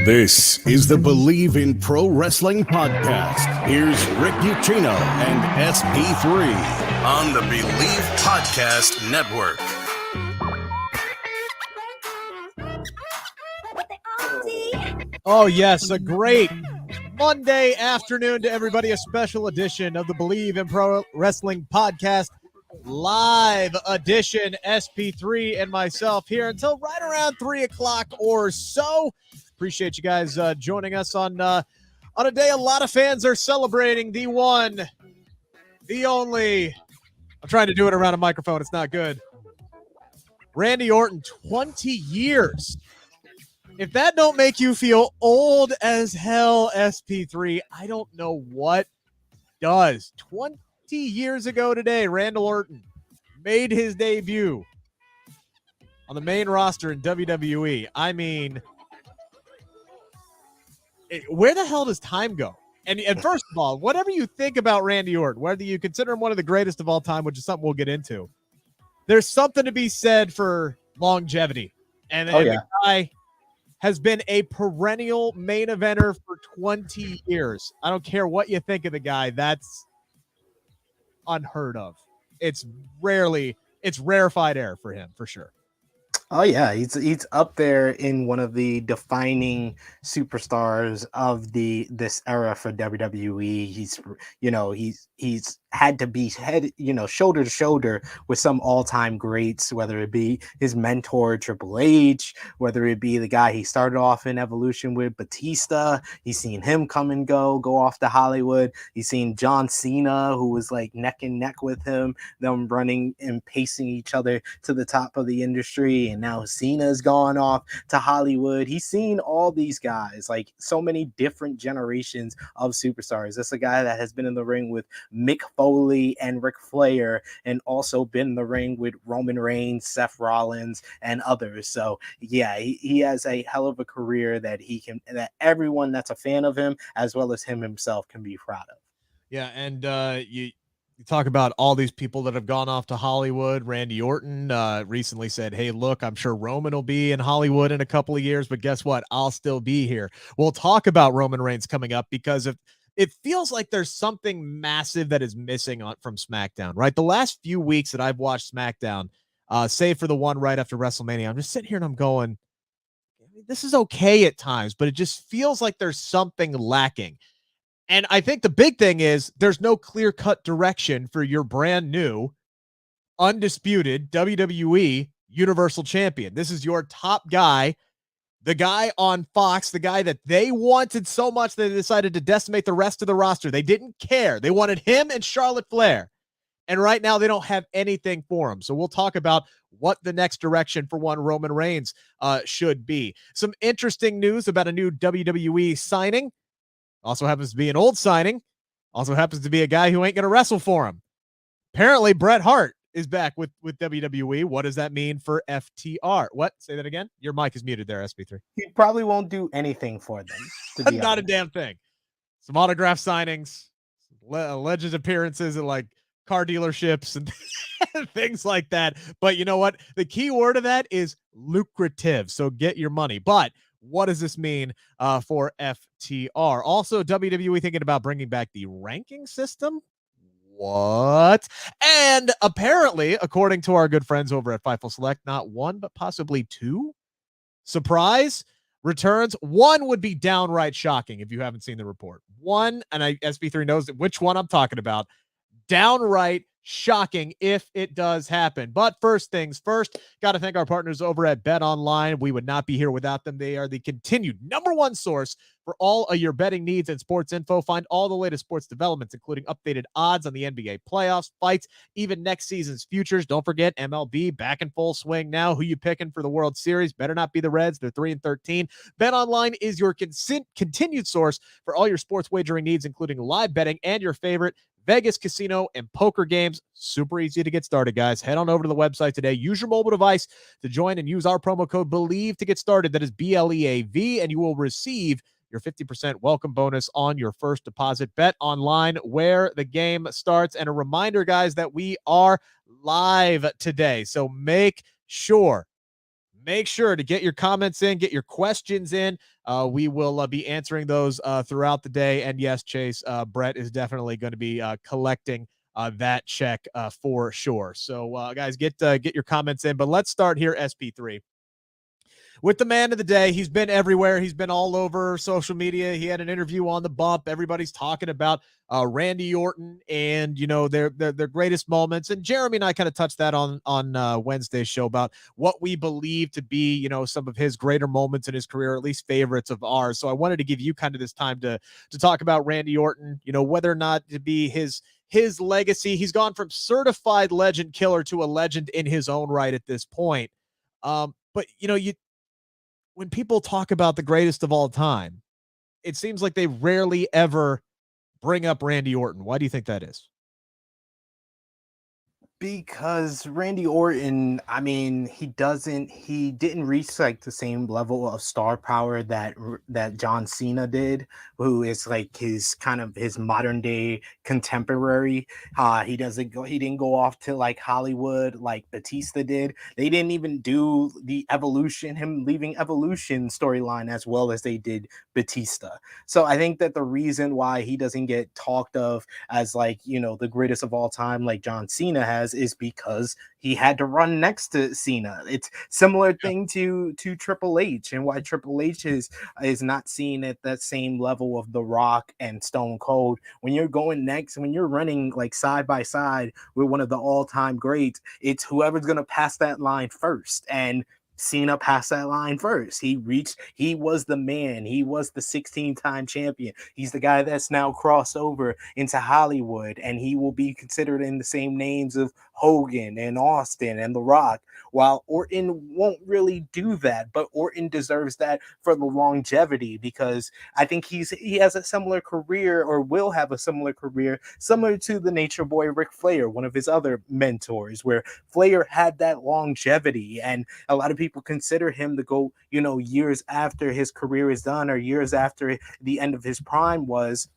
This is the Bleav in Pro Wrestling podcast. Here's Rick Ucchino and SP3 on the Bleav Podcast Network. Oh, yes, a great Monday afternoon to everybody. A special edition of the Bleav in Pro Wrestling podcast, live edition. SP3 and myself here until right around 3 o'clock or so. Appreciate you guys joining us on a day a lot of fans are celebrating the one, the only. I'm trying to do it around a microphone. It's not good. Randy Orton, 20 years. If that don't make you feel old as hell, SP3, I don't know what does. 20 years ago today, Randall Orton made his debut on the main roster in WWE. I mean, where the hell does time go? And first of all, whatever you think about Randy Orton, whether you consider him one of the greatest of all time, which is something we'll get into, there's something to be said for longevity. And the guy has been a perennial main eventer for 20 years. I don't care what you think of the guy. That's unheard of. It's rarefied air for him, for sure. Oh yeah, he's up there in one of the defining superstars of this era for WWE. He's had to be shoulder to shoulder with some all-time greats, whether it be his mentor Triple H, whether it be the guy he started off in Evolution with, Batista. He's seen him come and go off to Hollywood. He's seen John Cena, who was like neck and neck with him, them running and pacing each other to the top of the industry. And now Cena's gone off to Hollywood. He's seen all these guys, like so many different generations of superstars. That's a guy that has been in the ring with Mick Foley and Ric Flair, and also been in the ring with Roman Reigns, Seth Rollins, and others. So yeah, he has a hell of a career that everyone that's a fan of him, as well as him himself, can be proud of. Yeah, and you talk about all these people that have gone off to Hollywood. Randy Orton recently said, hey, look, I'm sure Roman will be in Hollywood in a couple of years, but guess what? I'll still be here. We'll talk about Roman Reigns coming up, because it feels like there's something massive that is missing from SmackDown, right? The last few weeks that I've watched SmackDown, save for the one right after WrestleMania, I'm just sitting here and I'm going, this is okay at times, but it just feels like there's something lacking. And I think the big thing is there's no clear-cut direction for your brand new, undisputed WWE Universal Champion. This is your top guy, the guy on Fox, the guy that they wanted so much that they decided to decimate the rest of the roster. They didn't care. They wanted him and Charlotte Flair. And right now they don't have anything for him. So we'll talk about what the next direction for one Roman Reigns should be. Some interesting news about a new WWE signing. Also happens to be an old signing. Also happens to be a guy who ain't going to wrestle for him. Apparently Bret Hart is back with WWE. What does that mean for FTR? What? Say that again? Your mic is muted there, SP3. He probably won't do anything for them. To be Not honest. A damn thing. Some autograph signings, alleged appearances at like car dealerships and things like that. But you know what? The key word of that is lucrative. So get your money. But what does this mean for FTR? Also, WWE thinking about bringing back the ranking system. What? And apparently, according to our good friends over at Fightful Select, not one, but possibly two surprise returns. One would be downright shocking if you haven't seen the report. One, and SP3 knows which one I'm talking about. Downright shocking if it does happen. But first things first, got to thank our partners over at Bet Online. We would not be here without them. They are the continued #1 source for all of your betting needs and sports info. Find all the latest sports developments, including updated odds on the NBA playoffs, fights, even next season's futures. Don't forget MLB back in full swing now. Who you picking for the World Series? Better not be the Reds. They're 3-13. Bet Online is your continued source for all your sports wagering needs, including live betting and your favorite Vegas, casino, and poker games. Super easy to get started, guys. Head on over to the website today. Use your mobile device to join and use our promo code BLEAV to get started. That is BLEAV, and you will receive your 50% welcome bonus on your first deposit. Bet Online, where the game starts. And a reminder, guys, that we are live today. So make sure make sure to get your comments in, get your questions in. We will be answering those throughout the day. And yes, Chase, Brett is definitely going to be collecting that check for sure. So, guys, get your comments in. But let's start here, SP3. With the man of the day. He's been everywhere. He's been all over social media. He had an interview on the bump. Everybody's talking about Randy Orton and, you know, their greatest moments. And Jeremy and I kind of touched that on Wednesday's show about what we believe to be, you know, some of his greater moments in his career, at least favorites of ours. So I wanted to give you kind of this time to talk about Randy Orton, you know, whether or not to be his legacy. He's gone from certified legend killer to a legend in his own right at this point. But, you know, when people talk about the greatest of all time, it seems like they rarely ever bring up Randy Orton. Why do you think that is? Because Randy Orton, I mean, he didn't reach like the same level of star power that John Cena did, who is like his modern day contemporary. He didn't go off to like Hollywood like Batista did. They didn't even do him leaving Evolution storyline as well as they did Batista. So I think that the reason why he doesn't get talked of as like, you know, the greatest of all time like John Cena has is because he had to run next to Cena. It's similar thing to Triple H, and why Triple H is not seen at that same level of The Rock and Stone Cold. When you're running like side by side with one of the all-time greats, it's whoever's going to pass that line first. And Cena passed that line first. He was the man. He was the 16-time champion. He's the guy that's now crossed over into Hollywood, and he will be considered in the same names of Hogan and Austin and The Rock, while Orton won't really do that. But Orton deserves that for the longevity, because I think he has a similar career, or will have a similar career, similar to the Nature Boy Ric Flair, one of his other mentors, where Flair had that longevity, and a lot of people consider him to go, you know, years after his career is done, or years after the end of his prime was,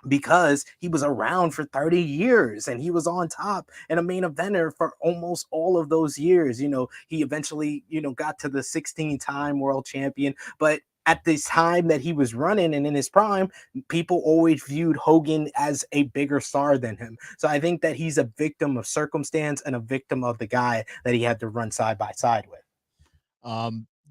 because he was around for 30 years and he was on top and a main eventer for almost all of those years. You know, he eventually, you know, got to the 16-time world champion, but at this time that he was running and in his prime, people always viewed Hogan as a bigger star than him. So I think that he's a victim of circumstance and a victim of the guy that he had to run side by side with.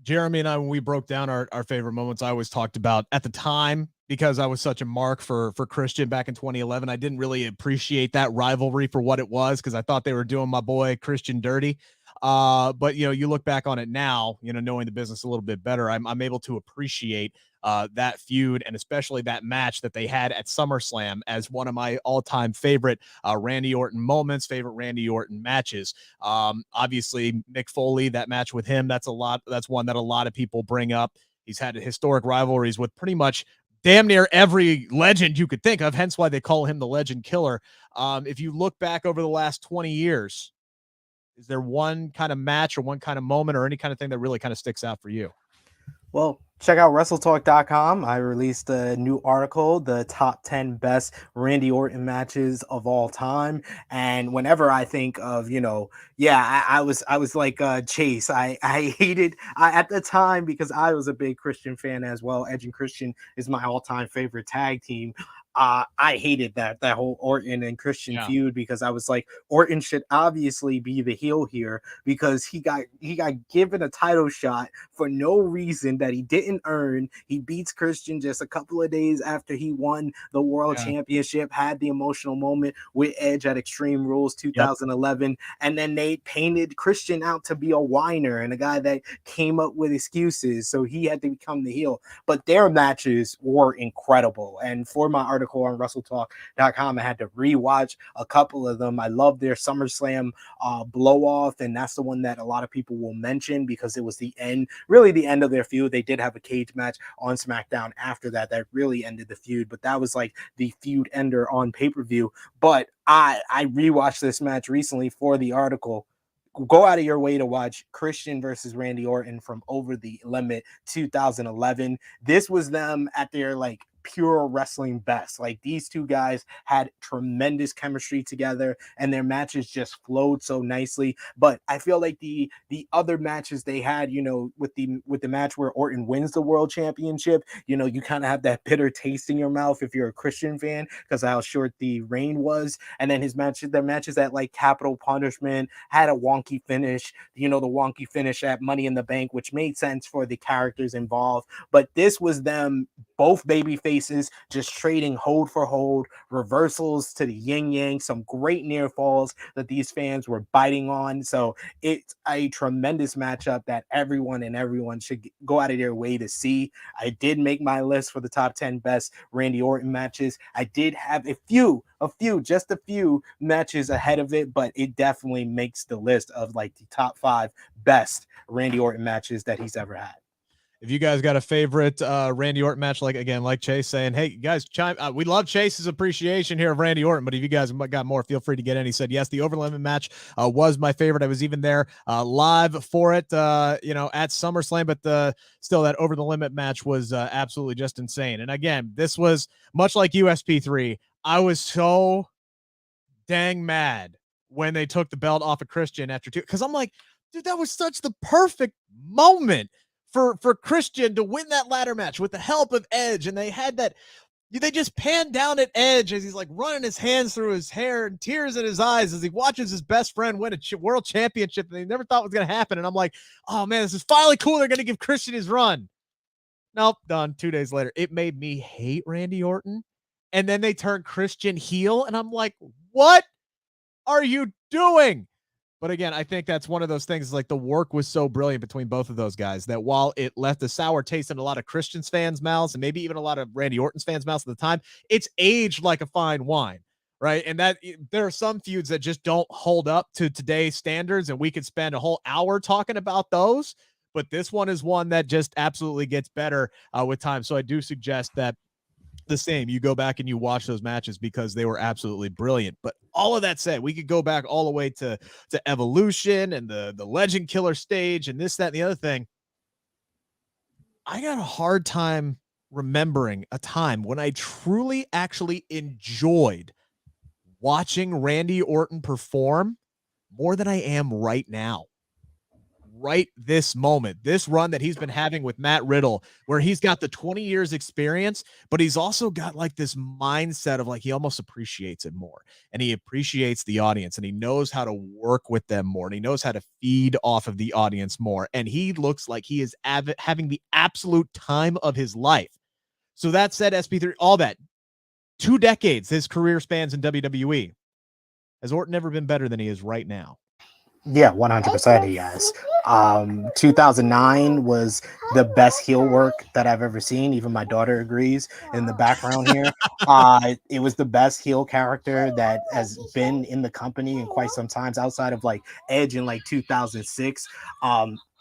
Jeremy and I, when we broke down our favorite moments, I always talked about at the time, because I was such a mark for Christian back in 2011. I didn't really appreciate that rivalry for what it was, because I thought they were doing my boy Christian dirty. But you know, you look back on it now, you know, knowing the business a little bit better, I'm able to appreciate that feud, and especially that match that they had at SummerSlam, as one of my all-time favorite Randy Orton moments, favorite Randy Orton matches. Obviously, Mick Foley, that match with him, that's one that a lot of people bring up. He's had historic rivalries with pretty much damn near every legend you could think of, hence why they call him the Legend Killer. If you look back over the last 20 years, is there one kind of match or one kind of moment or any kind of thing that really kind of sticks out for you? Well, check out WrestleTalk.com. I released a new article, the top 10 best Randy Orton matches of all time. And whenever I think of, you know, I was like Chase. I hated at the time, because I was a big Christian fan as well. Edge and Christian is my all-time favorite tag team. I hated that whole Orton and Christian feud, because I was like, Orton should obviously be the heel here, because he got given a title shot for no reason that he didn't earn. He beats Christian just a couple of days after he won the world championship, had the emotional moment with Edge at Extreme Rules 2011, and then they painted Christian out to be a whiner and a guy that came up with excuses, so he had to become the heel. But their matches were incredible, and for my article on WrestleTalk.com, I had to rewatch a couple of them. I love their SummerSlam blow off, and that's the one that a lot of people will mention, because it was the end of their feud. They did have a cage match on SmackDown after that really ended the feud, but that was like the feud ender on pay-per-view. But I rewatched this match recently for the article. Go out of your way to watch Christian versus Randy Orton from Over the Limit 2011. This was them at their like pure wrestling best. Like, these two guys had tremendous chemistry together, and their matches just flowed so nicely. But I feel like the other matches they had, with the match where Orton wins the world championship, you kind of have that bitter taste in your mouth if you're a Christian fan, because how short the reign was. And then their matches at like Capital Punishment had a wonky finish, the wonky finish at Money in the Bank, which made sense for the characters involved. But this was them, both baby faces, just trading hold for hold, reversals to the yin yang, some great near falls that these fans were biting on. So it's a tremendous matchup that everyone should go out of their way to see. I did make my list for the top 10 best Randy Orton matches. I did have just a few matches ahead of it, but it definitely makes the list of like the top 5 best Randy Orton matches that he's ever had. If you guys got a favorite Randy Orton match, like Chase saying, hey, you guys, we love Chase's appreciation here of Randy Orton, but if you guys got more, feel free to get in. He said, yes, the Over the Limit match was my favorite. I was even there live for it, at SummerSlam, but still that Over the Limit match was absolutely just insane. And again, this was much like USP3. I was so dang mad when they took the belt off of Christian after 2, because I'm like, dude, that was such the perfect moment for Christian to win that ladder match with the help of Edge. And they had that, they just panned down at Edge as he's like running his hands through his hair and tears in his eyes as he watches his best friend win a world championship that he never thought was going to happen. And I'm like, oh man, this is finally cool. They're going to give Christian his run. Nope, done. 2 days later, it made me hate Randy Orton. And then they turned Christian heel. And I'm like, what are you doing? But again, I think that's one of those things, like the work was so brilliant between both of those guys that while it left a sour taste in a lot of Christian's fans' mouths and maybe even a lot of Randy Orton's fans' mouths at the time, it's aged like a fine wine, right? And that there are some feuds that just don't hold up to today's standards, and we could spend a whole hour talking about those. But this one is one that just absolutely gets better with time. So I do suggest that the same, you go back and you watch those matches because they were absolutely brilliant. But all of that said, we could go back all the way to Evolution and the Legend Killer stage and this, that, and the other thing. I got a hard time remembering a time when I truly actually enjoyed watching Randy Orton perform more than I am right now. Right this moment, this run that he's been having with Matt Riddle, where he's got the 20 years experience, but he's also got like this mindset of like, he almost appreciates it more, and he appreciates the audience, and he knows how to work with them more, and he knows how to feed off of the audience more. And he looks like he is having the absolute time of his life. So that said, SP3, all that 2 decades, his career spans in WWE. Has Orton ever been better than he is right now? Yeah, 100% he has. 2009 was the best heel work that I've ever seen. Even my daughter agrees in the background here. It was the best heel character that has been in the company in quite some times, outside of like Edge in like 2006.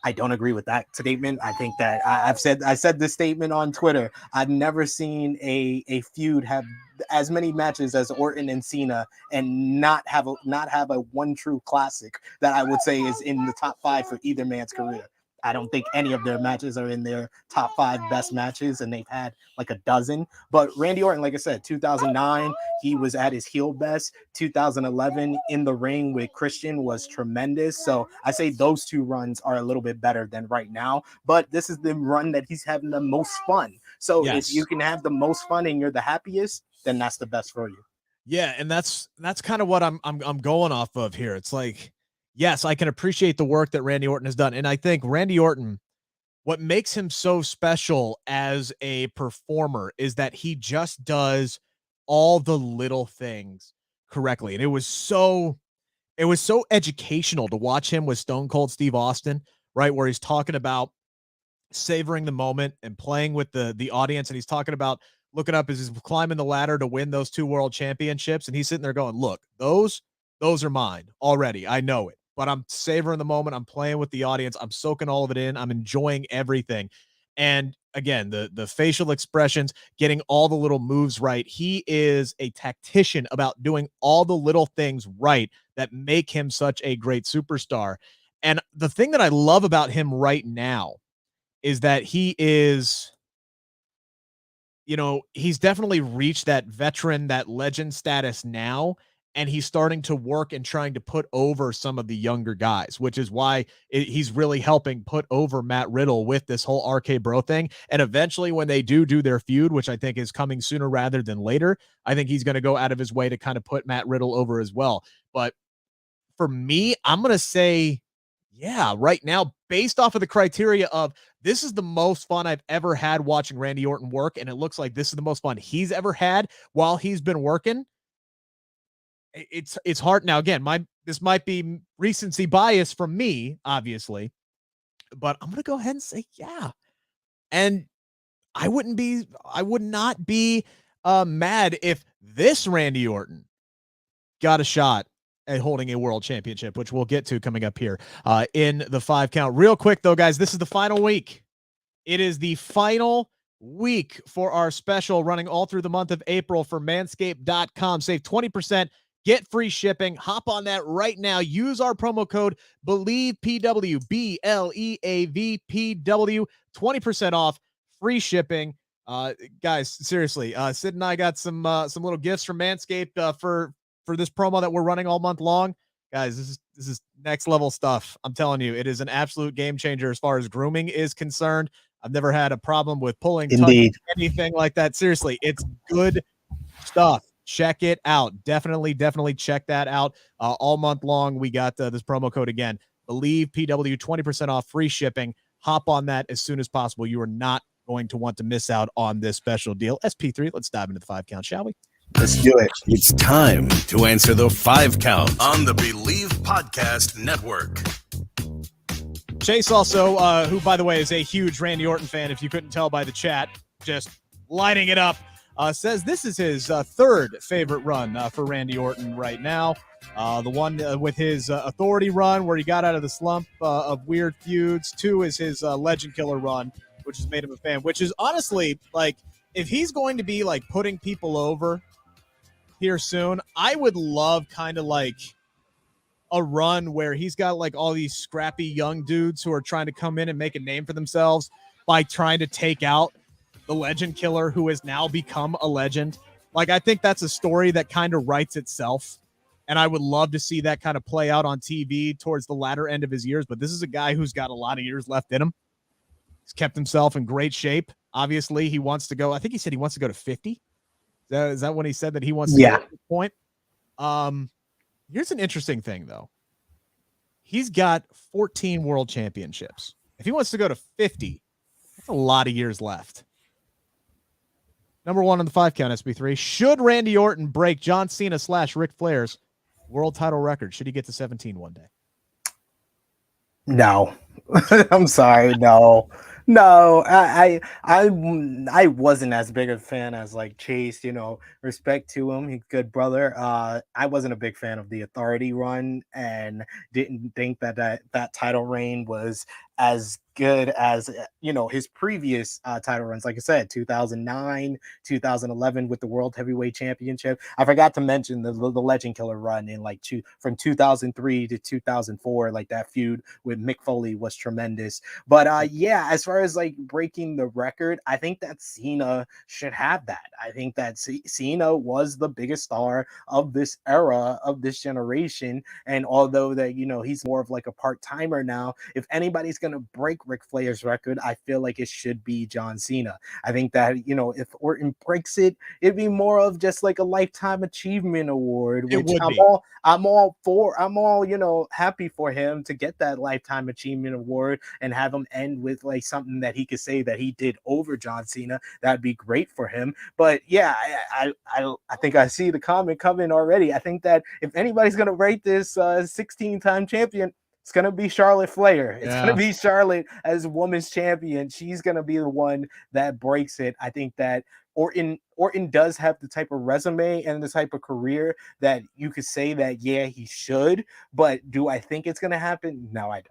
I don't agree with that statement. I think that I said this statement on Twitter. I've never seen a feud have as many matches as Orton and Cena and not have a one true classic that I would say is in the top 5 for either man's career. I don't think any of their matches are in their top 5 best matches, and they've had like a dozen. But Randy Orton, like I said, 2009, he was at his heel best. 2011 in the ring with Christian was tremendous. So I say those 2 runs are a little bit better than right now. But this is the run that he's having the most fun. So yes, if you can have the most fun and you're the happiest, then that's the best for you. Yeah, and that's kind of what I'm going off of here. It's like, yes, I can appreciate the work that Randy Orton has done. And I think Randy Orton, what makes him so special as a performer is that he just does all the little things correctly. And it was so educational to watch him with Stone Cold Steve Austin, right? Where he's talking about savoring the moment and playing with the audience. And he's talking about looking up as he's climbing the ladder to win those 2 world championships. And he's sitting there going, look, those are mine already. I know it, but I'm savoring the moment. I'm playing with the audience. I'm soaking all of it in. I'm enjoying everything. And again, the facial expressions, getting all the little moves right. He is a tactician about doing all the little things right that make him such a great superstar. And the thing that I love about him right now is that he is, he's definitely reached that veteran, that legend status now. And he's starting to work and trying to put over some of the younger guys, which is why he's really helping put over Matt Riddle with this whole RK Bro thing. And eventually when they do their feud, which I think is coming sooner rather than later, I think he's going to go out of his way to kind of put Matt Riddle over as well. But for me, I'm going to say, yeah, right now, based off of the criteria of this is the most fun I've ever had watching Randy Orton work. And it looks like this is the most fun he's ever had while he's been working. It's hard now. Again, this might be recency bias from me, obviously, but I'm gonna go ahead and say yeah. And I would not be mad if this Randy Orton got a shot at holding a world championship, which we'll get to coming up here in the 5 count. Real quick though, guys, this is the final week. It is the final week for our special running all through the month of April for manscaped.com. Save 20%. Get free shipping. Hop on that right now. Use our promo code Bleav PW, BLEAVPW, 20% off, free shipping. Guys, seriously, Sid and I got some little gifts from Manscaped for this promo that we're running all month long. Guys, this is next level stuff. I'm telling you, it is an absolute game changer as far as grooming is concerned. I've never had a problem with pulling, touching, anything like that. Seriously, it's good stuff. Check it out. Definitely check that out. All month long, we got this promo code again. Bleav PW, 20% off, free shipping. Hop on that as soon as possible. You are not going to want to miss out on this special deal. SP3, let's dive into the 5 count, shall we? Let's do it. It's time to answer the 5 count on the Bleav Podcast Network. Chase also, who, by the way, is a huge Randy Orton fan, if you couldn't tell by the chat, just lighting it up. Says this is his third favorite run for Randy Orton right now. The one with his authority run where he got out of the slump of weird feuds. 2 is his legend killer run, which has made him a fan, which is honestly, like, if he's going to be, like, putting people over here soon, I would love kind of like a run where he's got, like, all these scrappy young dudes who are trying to come in and make a name for themselves by trying to take out the legend killer who has now become a legend. Like, I think that's a story that kind of writes itself. And I would love to see that kind of play out on TV towards the latter end of his years. But this is a guy who's got a lot of years left in him. He's kept himself in great shape. Obviously, he wants to go. I think he said he wants to go to 50. Is that when he said that he wants to go at this point? Here's an interesting thing, though. He's got 14 world championships. If he wants to go to 50, that's a lot of years left. Number 1 on the 5 count, SP3. Should Randy Orton break John Cena / Ric Flairs world title record? Should he get to 17 one day? No. I'm sorry. No. I wasn't as big a fan as like Chase, respect to him. He's a good brother. I wasn't a big fan of the authority run and didn't think that title reign was as good as his previous title runs. Like I said, 2009, 2011 with the World Heavyweight Championship. I forgot to mention the Legend Killer run in from 2003 to 2004. Like that feud with Mick Foley was tremendous. But as far as like breaking the record, I think that Cena should have that. I think that Cena was the biggest star of this era, of this generation. And although that he's more of like a part-timer now, if anybody's gonna break Ric Flair's record, I feel like it should be John Cena. I think that if Orton breaks it, it'd be more of just like a lifetime achievement award, which I'm all happy for him to get that lifetime achievement award and have him end with like something that he could say that he did over John Cena. That'd be great for him. But yeah, I think I see the comment coming already. I think that if anybody's gonna rate this 16-time champion, it's going to be Charlotte Flair. It's going to be Charlotte as women's champion. She's going to be the one that breaks it. I think that Orton does have the type of resume and the type of career that you could say that, yeah, he should. But do I think it's going to happen? No, I don't.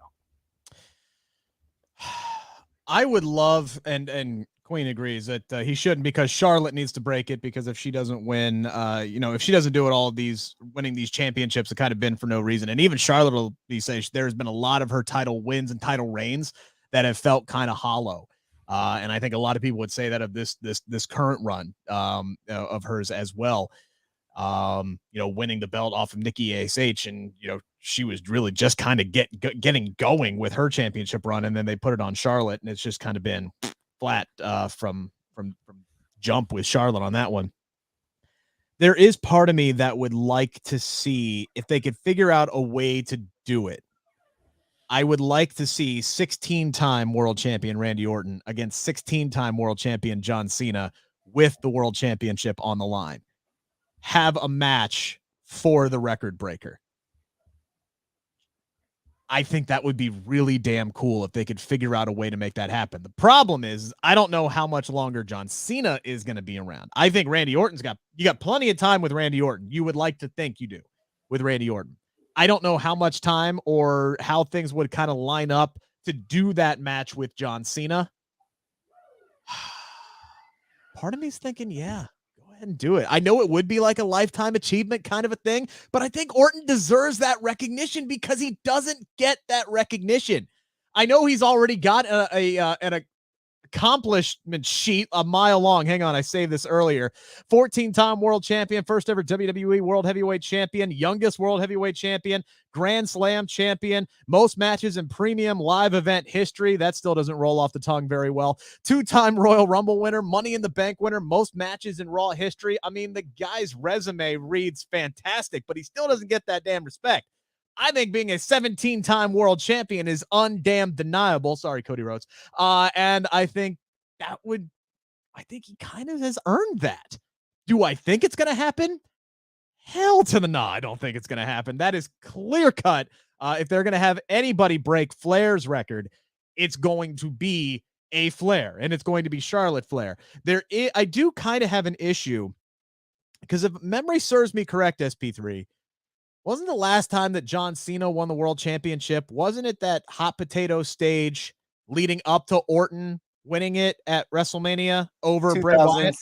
I would love, and Queen agrees that he shouldn't, because Charlotte needs to break it, because if she doesn't win, if she doesn't do it, all of these winning these championships have kind of been for no reason. And even Charlotte will be saying there's been a lot of her title wins and title reigns that have felt kind of hollow. And I think a lot of people would say that of this current run of hers as well. Winning the belt off of Nikki ASH, and she was really just kind of getting going with her championship run, and then they put it on Charlotte, and it's just kind of been flat from jump with Charlotte on that one. There is part of me that would like to see if they could figure out a way to do it. I would like to see 16-time world champion Randy Orton against 16-time world champion John Cena with the world championship on the line. Have a match for the record breaker. I think that would be really damn cool if they could figure out a way to make that happen. The problem is, I don't know how much longer John Cena is going to be around. I think Randy Orton's got plenty of time with Randy Orton. You would like to think you do with Randy Orton. I don't know how much time or how things would kind of line up to do that match with John Cena. Part of me's thinking, yeah, go ahead and do it. I know it would be like a lifetime achievement kind of a thing, but I think Orton deserves that recognition because he doesn't get that recognition. I know he's already got an accomplishment sheet a mile long. Hang on, I saved this earlier. 14-time world champion, first ever WWE world heavyweight champion, youngest world heavyweight champion, Grand Slam champion, most matches in premium live event history. That still doesn't roll off the tongue very well. 2-time Royal Rumble winner, Money in the Bank winner, most matches in Raw history. I mean, the guy's resume reads fantastic, but he still doesn't get that damn respect. I think being a 17-time world champion is undamn deniable. Sorry, Cody Rhodes. And I think he kind of has earned that. Do I think it's going to happen? Hell to the no, I don't think it's going to happen. That is clear cut. If they're going to have anybody break Flair's record, it's going to be a Flair, and it's going to be Charlotte Flair. I do kind of have an issue because if memory serves me correct, SP3, wasn't the last time that John Cena won the world championship? Wasn't it that hot potato stage leading up to Orton winning it at WrestleMania over Bray Wyatt?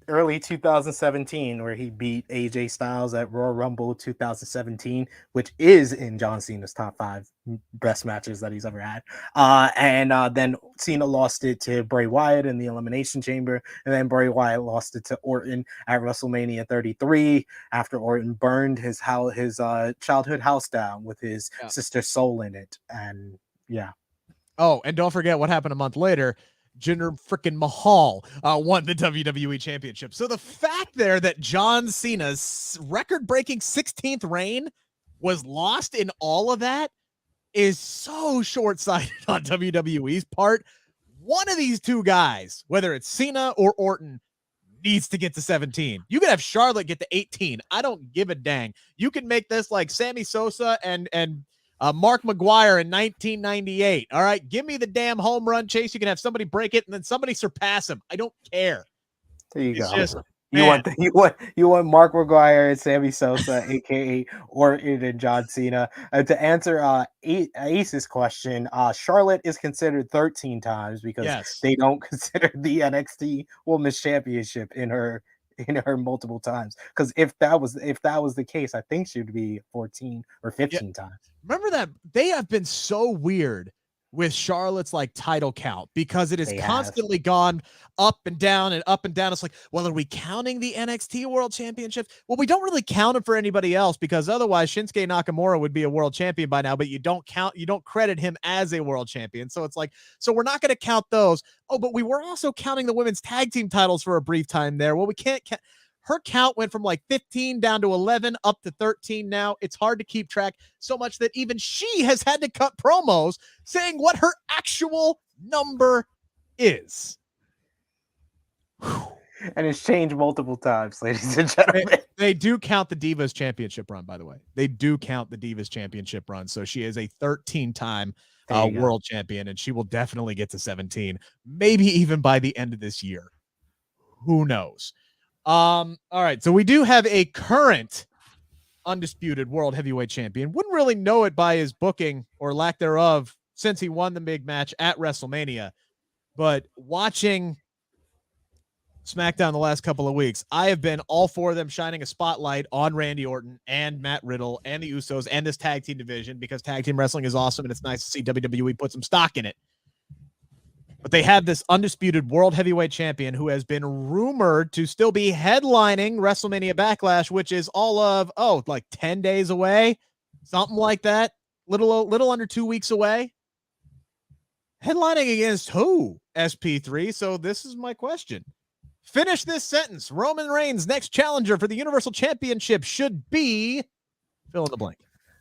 Early 2017, where he beat AJ Styles at Royal Rumble 2017, which is in John Cena's top 5 best matches that he's ever had. And then Cena lost it to Bray Wyatt in the Elimination Chamber, and then Bray Wyatt lost it to Orton at WrestleMania 33 after Orton burned his childhood house down with his sister's soul in it. And yeah. Oh, and don't forget what happened a month later. Jinder freaking Mahal won the WWE Championship. So the fact there that John Cena's record-breaking 16th reign was lost in all of that is so short-sighted on WWE's part. One of these two guys, whether it's Cena or Orton, needs to get to 17. You can have Charlotte get to 18. I don't give a dang. You can make this like Sammy Sosa and Mark McGuire in 1998. All right, give me the damn home run chase. You can have somebody break it and then somebody surpass him. I don't care. There you go. You want Mark McGuire and Sammy Sosa, aka Orton and John Cena. To answer Ace's question, Charlotte is considered 13 times because they don't consider the NXT Women's Championship in her multiple times. Because if that was the case, I think she would be 14 or 15 times. Remember that they have been so weird with Charlotte's like title count because it has constantly gone up and down and up and down. It's like, well, are we counting the NXT World Championship? Well, we don't really count it for anybody else because otherwise Shinsuke Nakamura would be a world champion by now, but you don't credit him as a world champion. So it's like, so we're not going to count those. Oh, but we were also counting the women's tag team titles for a brief time there. Well, we can't count. Her count went from like 15 down to 11 up to 13 now. It's hard to keep track so much that even she has had to cut promos saying what her actual number is. And it's changed multiple times, ladies and gentlemen. They do count the Divas Championship run, by the way. They do count the Divas Championship run. So she is a 13-time world champion, and she will definitely get to 17, maybe even by the end of this year. Who knows? All right, so we do have a current undisputed world heavyweight champion. Wouldn't really know it by his booking or lack thereof since he won the big match at WrestleMania. But watching SmackDown the last couple of weeks, I have been all for them shining a spotlight on Randy Orton and Matt Riddle and the Usos and this tag team division because tag team wrestling is awesome and it's nice to see WWE put some stock in it. But they have this undisputed world heavyweight champion who has been rumored to still be headlining WrestleMania Backlash, which is all of, like 10 days away, something like that. Little under 2 weeks away. Headlining against who? SP3. So this is my question. Finish this sentence. Roman Reigns' next challenger for the Universal Championship should be fill in the blank.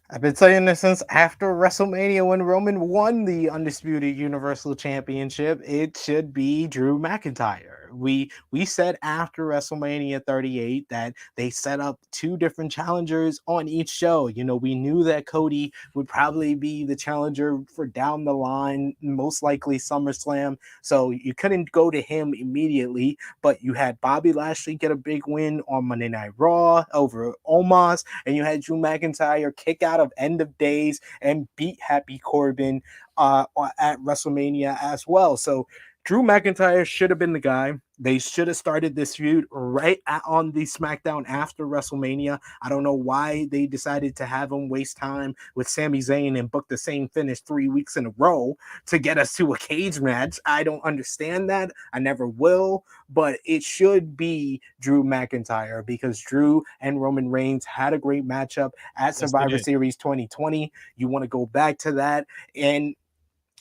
I've been saying this since after WrestleMania when Roman won the Undisputed Universal Championship. It should be Drew McIntyre. We said after WrestleMania 38 that they set up 2 different challengers on each show. You know, we knew that Cody would probably be the challenger for down the line, most likely SummerSlam. So you couldn't go to him immediately, but you had Bobby Lashley get a big win on Monday Night Raw over Omos, and you had Drew McIntyre kick out of End of Days and beat Happy Corbin at WrestleMania as well. So Drew McIntyre should have been the guy. They should have started this feud right on the SmackDown after WrestleMania. I don't know why they decided to have him waste time with Sami Zayn and book the same finish 3 weeks in a row to get us to a cage match. I don't understand that. I never will, but it should be Drew McIntyre because Drew and Roman Reigns had a great matchup at Survivor Series 2020. You want to go back to that, and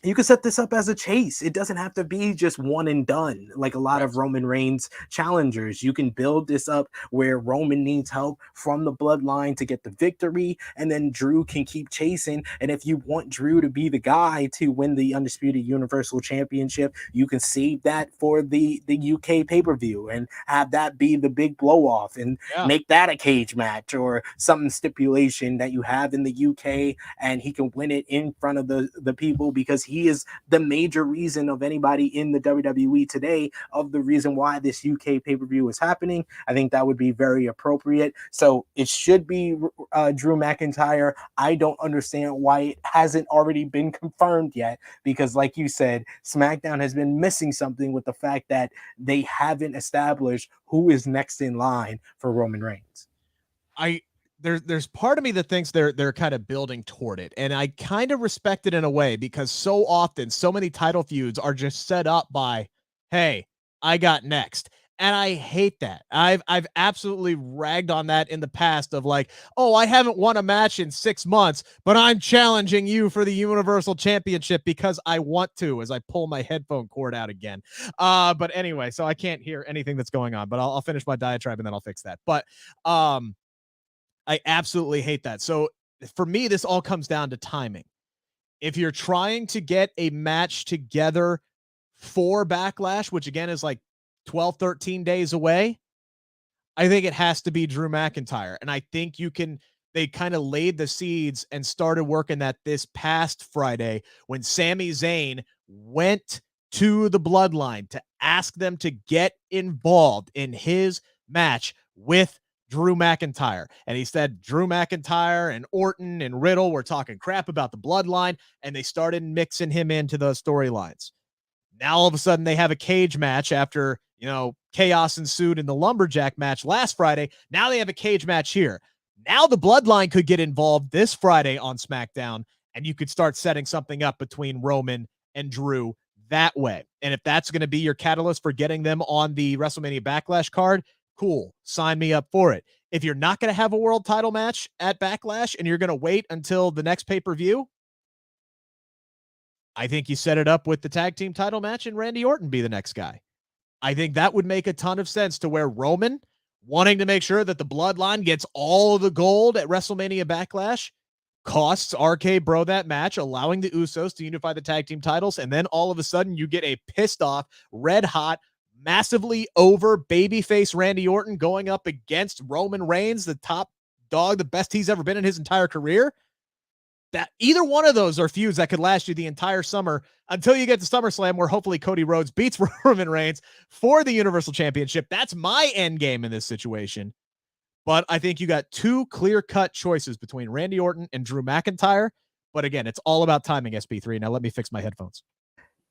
you can set this up as a chase. It doesn't have to be just one and done like a lot of Roman Reigns challengers. You can build this up where Roman needs help from the bloodline to get the victory, and then Drew can keep chasing. And if you want Drew to be the guy to win the Undisputed Universal Championship, you can save that for the UK pay-per-view and have that be the big blow-off and make that a cage match or some stipulation that you have in the UK, and he can win it in front of the people because he is the major reason of anybody in the WWE today of the reason why this UK pay-per-view is happening. I think that would be very appropriate. So it should be Drew McIntyre. I don't understand why it hasn't already been confirmed yet, because like you said, SmackDown has been missing something with the fact that they haven't established who is next in line for Roman Reigns. There's part of me that thinks they're kind of building toward it, and I kind of respect it in a way because so often so many title feuds are just set up by, hey, I got next. And I hate that. I've absolutely ragged on that in the past of like, oh, I haven't won a match in 6 months, but I'm challenging you for the Universal Championship because I want to, as I pull my headphone cord out again. But anyway, so I can't hear anything that's going on, but I'll finish my diatribe and then I'll fix that. But I absolutely hate that. So for me, this all comes down to timing. If you're trying to get a match together for Backlash, which again is like 12, 13 days away, I think it has to be Drew McIntyre. And I think they kind of laid the seeds and started working that this past Friday when Sami Zayn went to the Bloodline to ask them to get involved in his match with Drew McIntyre. And he said Drew McIntyre and Orton and Riddle were talking crap about the Bloodline, and they started mixing him into those storylines. Now all of a sudden they have a cage match after, chaos ensued in the Lumberjack match last Friday. Now they have a cage match here. Now the Bloodline could get involved this Friday on SmackDown, and you could start setting something up between Roman and Drew that way. And if that's going to be your catalyst for getting them on the WrestleMania Backlash card, cool, sign me up for it. If you're not going to have a world title match at Backlash and you're going to wait until the next pay-per-view, I think you set it up with the tag team title match and Randy Orton be the next guy. I think that would make a ton of sense to where Roman, wanting to make sure that the Bloodline gets all of the gold at WrestleMania Backlash, costs RK Bro that match, allowing the Usos to unify the tag team titles, and then all of a sudden you get a pissed off, red hot, massively over babyface Randy Orton going up against Roman Reigns, the top dog, the best he's ever been in his entire career. That either one of those are feuds that could last you the entire summer until you get to SummerSlam, where hopefully Cody Rhodes beats Roman Reigns for the Universal Championship. That's my end game in this situation. But I think you got 2 clear-cut choices between Randy Orton and Drew McIntyre. But again, it's all about timing, SP3. Now let me fix my headphones.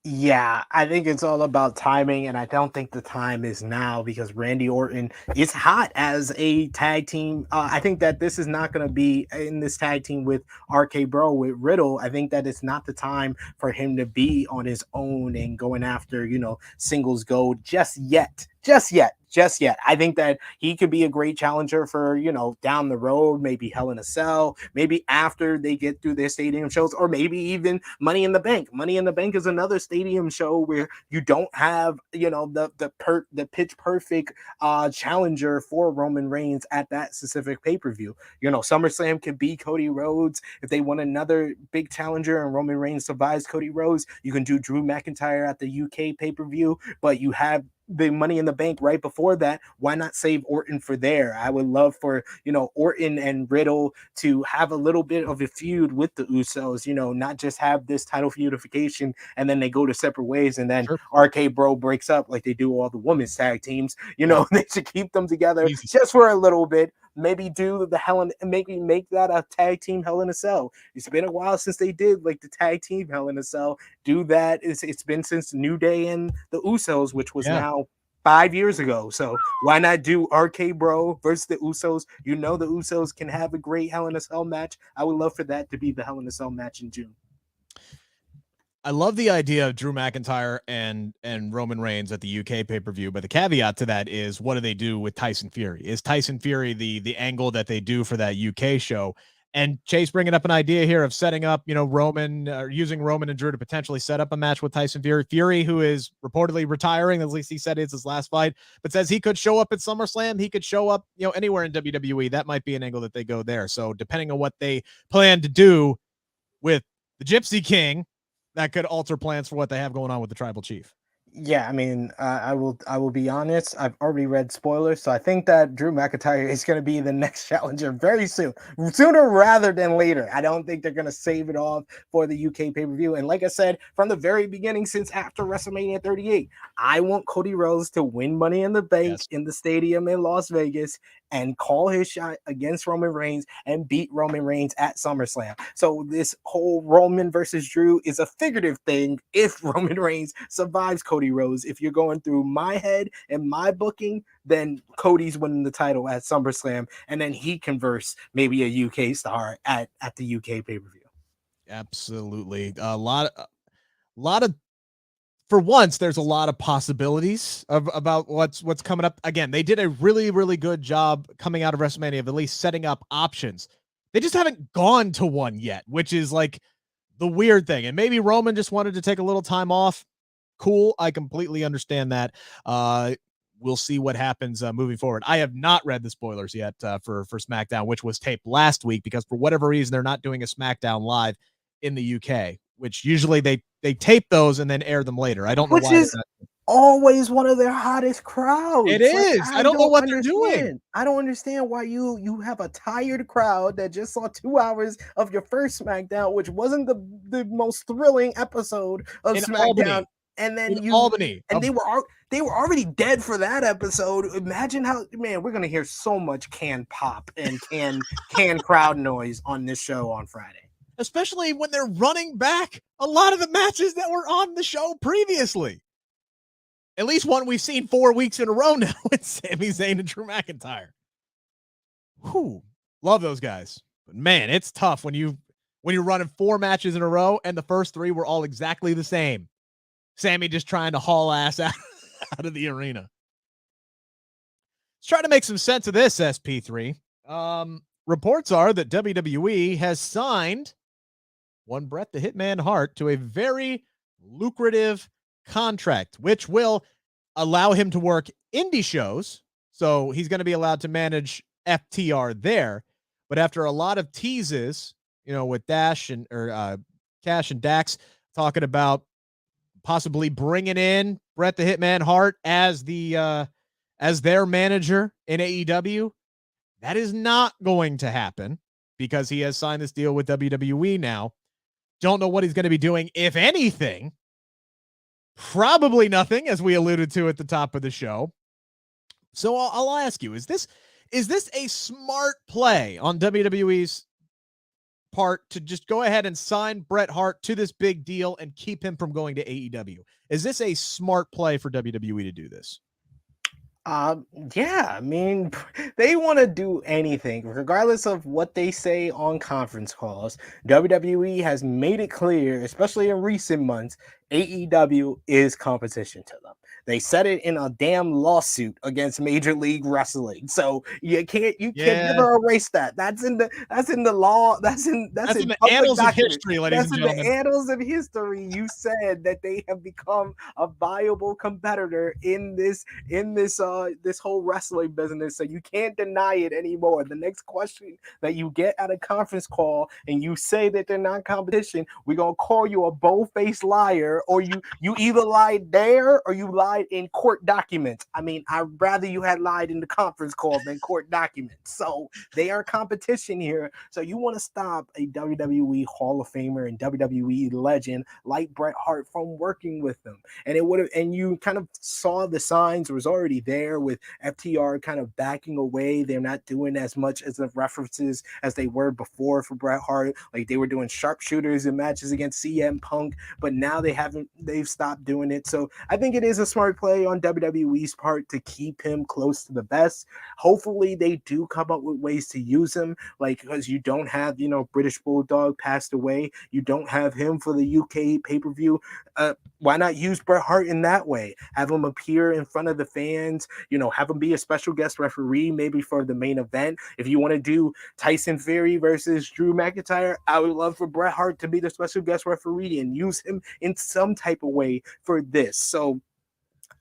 Yeah, I think it's all about timing, and I don't think the time is now because Randy Orton is hot as a tag team. I think that this is not going to be in this tag team with RK Bro with Riddle. I think that it's not the time for him to be on his own and going after, singles gold just yet. Just yet. I think that he could be a great challenger for, down the road, maybe Hell in a Cell, maybe after they get through their stadium shows, or maybe even Money in the Bank. Money in the Bank is another stadium show where you don't have, the pitch perfect challenger for Roman Reigns at that specific pay-per-view. SummerSlam could be Cody Rhodes. If they want another big challenger and Roman Reigns survives Cody Rhodes, you can do Drew McIntyre at the UK pay-per-view, but you have the Money in the Bank right before that. Why not save Orton for there? I would love for, Orton and Riddle to have a little bit of a feud with the Usos, not just have this title feudification and then they go to separate ways and then Sure. RK Bro breaks up like they do all the women's tag teams. Right. They should keep them together Easy. just for a little bit. Maybe do maybe make that a tag team Hell in a Cell. It's been a while since they did like the tag team Hell in a Cell. Do that. It's been since New Day and the Usos, which was now 5 years ago. So why not do RK Bro versus the Usos? The Usos can have a great Hell in a Cell match. I would love for that to be the Hell in a Cell match in June. I love the idea of Drew McIntyre and Roman Reigns at the UK pay-per-view, but the caveat to that is, what do they do with Tyson Fury? Is Tyson Fury the angle that they do for that UK show? And Chase bringing up an idea here of setting up, Roman, using Roman and Drew to potentially set up a match with Tyson Fury. Fury, who is reportedly retiring, at least he said it's his last fight, but says he could show up at SummerSlam. He could show up, anywhere in WWE. That might be an angle that they go there. So depending on what they plan to do with the Gypsy King, that could alter plans for what they have going on with the Tribal Chief. Yeah, I mean, I will be honest. I've already read spoilers, so I think that Drew McIntyre is going to be the next challenger very soon, sooner rather than later. I don't think they're going to save it off for the UK pay-per-view. And like I said, from the very beginning, since after WrestleMania 38, I want Cody Rhodes to win Money in the Bank in the stadium in Las Vegas and call his shot against Roman Reigns and beat Roman Reigns at SummerSlam. So this whole Roman versus Drew is a figurative thing if Roman Reigns survives Cody Rhodes. If you're going through my head and my booking, then Cody's winning the title at SummerSlam, and then he converts maybe a UK star at the UK pay-per-view. Absolutely. A lot of for once, there's a lot of possibilities about what's coming up. Again, they did a really, really good job coming out of WrestleMania of at least setting up options. They just haven't gone to one yet, which is like the weird thing. And maybe Roman just wanted to take a little time off. Cool. I completely understand that. We'll see what happens moving forward. I have not read the spoilers yet for SmackDown, which was taped last week, because for whatever reason, they're not doing a SmackDown live in the UK, which usually they tape those and then air them later. I don't know why. Which is always one of their hottest crowds. It is. I don't know what they're doing. I don't understand why you have a tired crowd that just saw 2 hours of your first SmackDown, which wasn't the most thrilling episode of SmackDown. Albany. And then Albany, and they were already dead for that episode. Imagine how, man, we're gonna hear so much can pop and can crowd noise on this show on Friday. Especially when they're running back a lot of the matches that were on the show previously. At least one we've seen 4 weeks in a row now with Sami Zayn and Drew McIntyre. Whew. Love those guys. But man, it's tough when you're running 4 matches in a row and the first 3 were all exactly the same. Sammy just trying to haul ass out of the arena. Let's try to make some sense of this, SP3. Reports are that WWE has signed one Bret the Hitman Hart to a very lucrative contract, which will allow him to work indie shows. So he's going to be allowed to manage FTR there. But after a lot of teases, with Cash and Dax talking about possibly bringing in Bret the Hitman Hart as their manager in AEW, that is not going to happen because he has signed this deal with WWE now. Don't know what he's going to be doing, if anything. Probably nothing, as we alluded to at the top of the show. So I'll ask you, is this a smart play on WWE's part to just go ahead and sign Bret Hart to this big deal and keep him from going to AEW? Is this a smart play for WWE to do this? Yeah, I mean, they want to do anything, regardless of what they say on conference calls. WWE has made it clear, especially in recent months, AEW is competition to them. They said it in a damn lawsuit against Major League Wrestling. So you can't never erase that. That's in the law. That's in the public annals of document. history, ladies That's and in gentlemen. the annals of history. You said that they have become a viable competitor in this whole wrestling business. So you can't deny it anymore. The next question that you get at a conference call and you say that they're not competition, we're gonna call you a bold-faced liar, or you either lied there or you lied in court documents. I mean, I'd rather you had lied in the conference call than court documents. So they are competition here. So you want to stop a WWE Hall of Famer and WWE legend like Bret Hart from working with them. And it would have, and you kind of saw the signs was already there with FTR kind of backing away. They're not doing as much as the references as they were before for Bret Hart. Like they were doing sharpshooters in matches against CM Punk, but now they've stopped doing it. So I think it is a smart play on WWE's part to keep him close to the best. Hopefully they do come up with ways to use him, like, because you don't have, British Bulldog passed away. You don't have him for the UK pay-per-view. Why not use Bret Hart in that way? Have him appear in front of the fans, have him be a special guest referee, maybe for the main event. If you want to do Tyson Fury versus Drew McIntyre, I would love for Bret Hart to be the special guest referee and use him in some type of way for this. So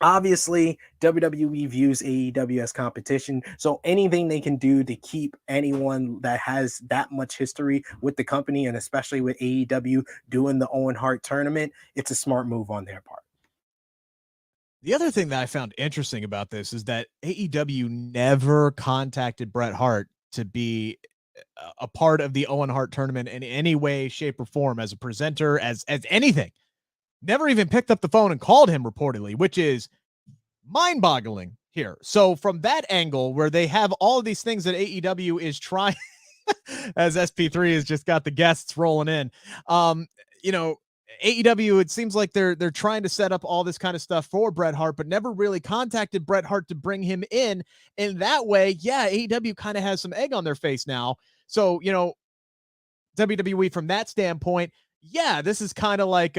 obviously, WWE views AEW as competition, so anything they can do to keep anyone that has that much history with the company, and especially with AEW doing the Owen Hart tournament, it's a smart move on their part. The other thing that I found interesting about this is that AEW never contacted Bret Hart to be a part of the Owen Hart tournament in any way, shape, or form, as a presenter, as anything. Never even picked up the phone and called him, reportedly, which is mind-boggling here. So from that angle, where they have all of these things that AEW is trying, as SP3 has just got the guests rolling in, AEW, it seems like they're trying to set up all this kind of stuff for Bret Hart, but never really contacted Bret Hart to bring him in. In that way, yeah, AEW kind of has some egg on their face now. So, WWE from that standpoint, yeah, this is kind of like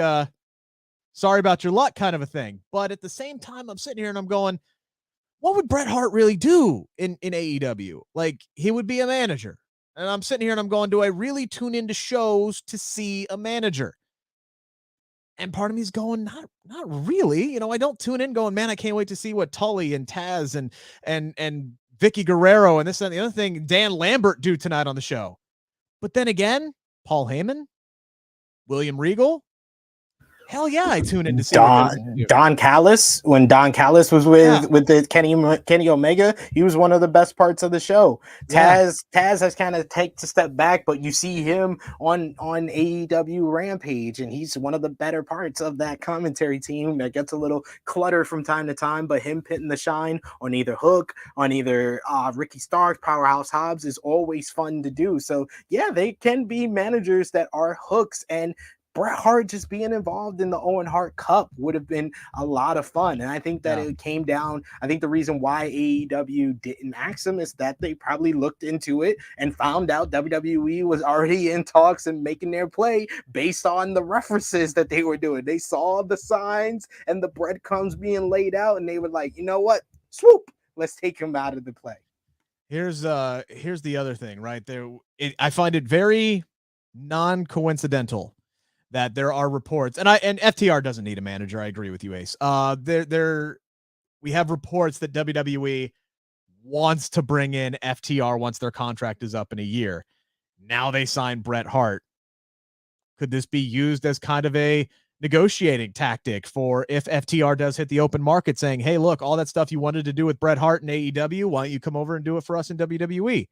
sorry about your luck kind of a thing. But at the same time, I'm sitting here and I'm going, what would Bret Hart really do in AEW? Like, he would be a manager. And I'm sitting here and I'm going, do I really tune into shows to see a manager? And part of me is going, not really. I don't tune in going, man, I can't wait to see what Tully and Taz and Vicky Guerrero and this and the other thing, Dan Lambert do tonight on the show. But then again, Paul Heyman, William Regal, hell yeah, I tune in to see Don Callis. When Don Callis was with the Kenny Omega, he was one of the best parts of the show. Taz has kind of taken a step back, but you see him on AEW Rampage, and he's one of the better parts of that commentary team. That gets a little cluttered from time to time, but him pitting the shine on either Hook, on either Ricky Starks, Powerhouse Hobbs is always fun to do. So yeah, they can be managers that are hooks, and Bret Hart just being involved in the Owen Hart Cup would have been a lot of fun. And I think that it came down, I think the reason why AEW didn't ask him is that they probably looked into it and found out WWE was already in talks and making their play based on the references that they were doing. They saw the signs and the breadcrumbs being laid out, and they were like, you know what? Swoop, let's take him out of the play. Here's the other thing right there. I find it very non-coincidental that there are reports, and FTR doesn't need a manager. I agree with you, Ace. We have reports that WWE wants to bring in FTR once their contract is up in a year. Now they sign Bret Hart. Could this be used as kind of a negotiating tactic for if FTR does hit the open market, saying, hey, look, all that stuff you wanted to do with Bret Hart and AEW, why don't you come over and do it for us in WWE?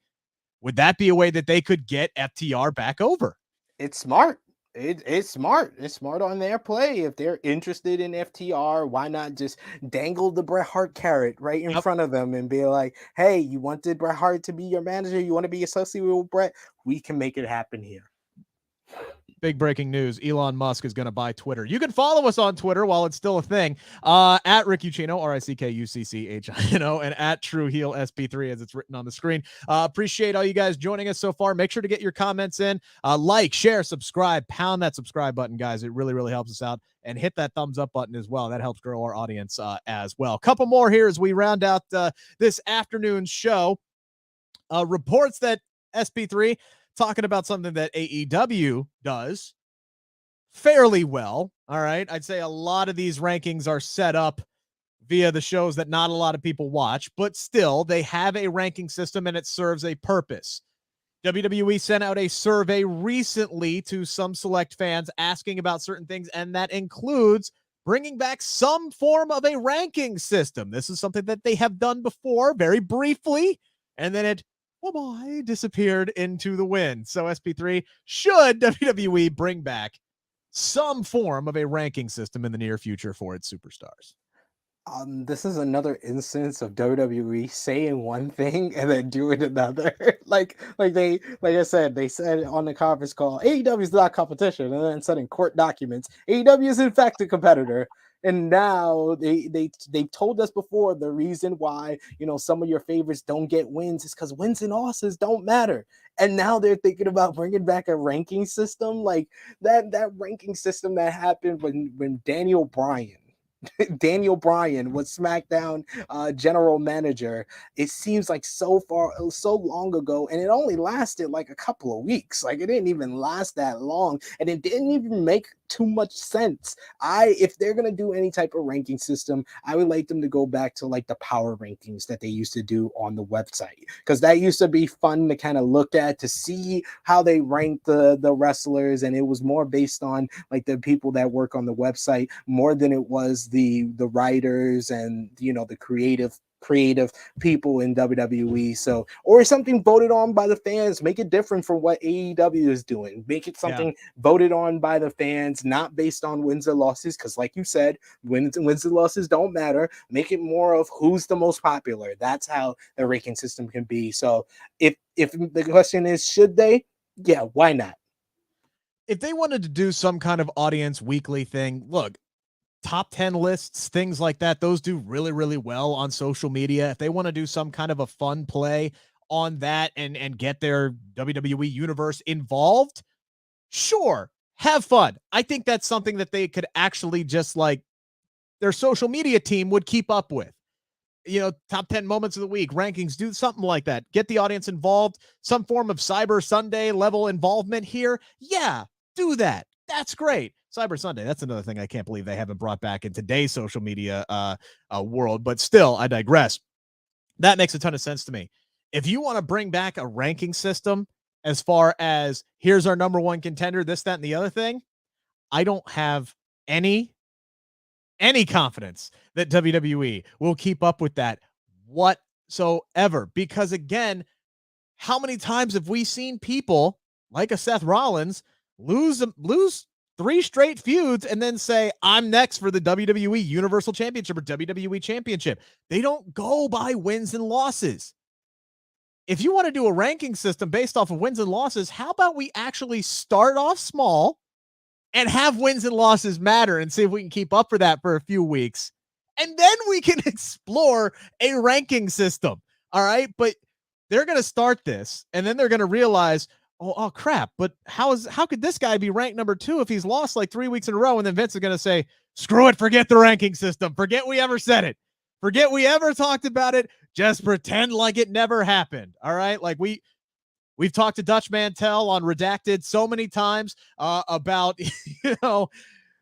Would that be a way that they could get FTR back over? It's smart. It's smart. It's smart on their play. If they're interested in FTR, why not just dangle the Bret Hart carrot right in front of them and be like, hey, you wanted Bret Hart to be your manager? You want to be associated with Bret? We can make it happen here. Big breaking news. Elon Musk is going to buy Twitter. You can follow us on Twitter while it's still a thing. At Rick Ucchino, RICKUCCHINO, and at True Heel SP3 as it's written on the screen. Appreciate all you guys joining us so far. Make sure to get your comments in. Like, share, subscribe, pound that subscribe button, guys. It really, really helps us out. And hit that thumbs up button as well. That helps grow our audience as well. A couple more here as we round out this afternoon's show. Reports that SP3 talking about something that AEW does fairly well. All right. I'd say a lot of these rankings are set up via the shows that not a lot of people watch, but still they have a ranking system and it serves a purpose. WWE sent out a survey recently to some select fans asking about certain things, and that includes bringing back some form of a ranking system. This is something that they have done before very briefly, and then it disappeared into the wind. So SP3, should WWE bring back some form of a ranking system in the near future for its superstars? This is another instance of WWE saying one thing and then doing another. like I said, they said on the conference call, AEW is not competition, and then said in court documents, AEW is in fact a competitor. And now they told us before the reason why, you know, some of your favorites don't get wins is because wins and losses don't matter. And now they're thinking about bringing back a ranking system, like that ranking system that happened when Daniel Bryan was SmackDown general manager. It seems like so long ago, and it only lasted like a couple of weeks. Like, it didn't even last that long, and it didn't even make too much sense. If they're gonna do any type of ranking system, I would like them to go back to like the power rankings that they used to do on the website, because that used to be fun to kind of look at, to see how they ranked the wrestlers, and it was more based on like the people that work on the website more than it was the writers and, you know, the creative people in WWE. So, or something voted on by the fans. Make it different from what AEW is doing. Make it something voted on by the fans, not based on wins or losses, because like you said, wins and losses don't matter. Make it more of who's the most popular. That's how the ranking system can be. So if the question is, should they? Yeah, why not? If they wanted to do some kind of audience weekly thing, look, top 10 lists, things like that, those do really, really well on social media. If they want to do some kind of a fun play on that and get their WWE universe involved, sure, have fun. I think that's something that they could actually just, like, their social media team would keep up with. You know, top 10 moments of the week, rankings, do something like that. Get the audience involved, some form of Cyber Sunday level involvement here. Yeah, do that. That's great. Cyber Sunday, that's another thing I can't believe they haven't brought back in today's social media world, but still, I digress. That makes a ton of sense to me. If you want to bring back a ranking system as far as here's our number one contender, this, that, and the other thing, I don't have any confidence that WWE will keep up with that whatsoever. Because again, how many times have we seen people like a Seth Rollins lose 3 straight feuds and then say, I'm next for the WWE Universal Championship or WWE Championship? They don't go by wins and losses. If you want to do a ranking system based off of wins and losses, how about we actually start off small and have wins and losses matter and see if we can keep up for that for a few weeks. And then we can explore a ranking system. All right. But they're going to start this and then they're going to realize, oh crap, but how could this guy be ranked number 2 if he's lost like 3 weeks in a row? And then Vince is going to say, screw it, forget the ranking system. Forget we ever said it. Forget we ever talked about it. Just pretend like it never happened. All right. Like we've talked to Dutch Mantel on Redacted so many times about, you know,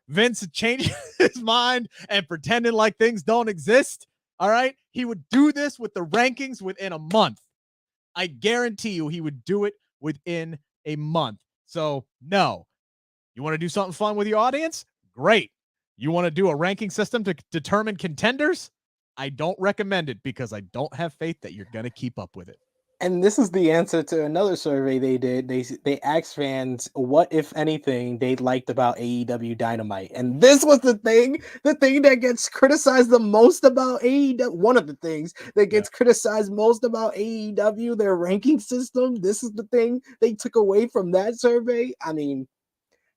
Vince changing his mind and pretending like things don't exist. All right. He would do this with the rankings within a month. I guarantee you he would do it within a month. So no, you want to do something fun with your audience? Great. You want to do a ranking system to determine contenders? I don't recommend it because I don't have faith that you're going to keep up with it. And this is the answer to another survey they did. They asked fans what, if anything, they liked about AEW Dynamite. And this was the thing that gets criticized the most about AEW. One of the things that gets criticized most about AEW, their ranking system. This is the thing they took away from that survey. I mean,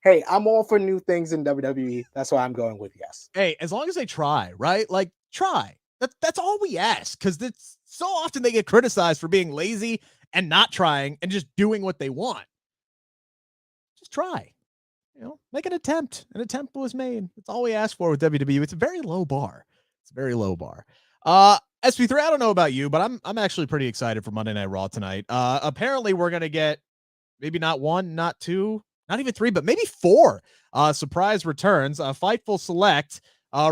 Hey, I'm all for new things in WWE. That's why I'm going with yes. Hey, as long as they try, right? Like, try. That's all we ask, because it's so often they get criticized for being lazy and not trying and just doing what they want. Just try. Make an attempt. An attempt was made. That's all we ask for with WWE. It's a very low bar. It's a very low bar. SP3, I don't know about you, but I'm actually pretty excited for Monday Night Raw tonight. Apparently we're gonna get maybe not one, not two, not even three, but maybe four surprise returns. Fightful Select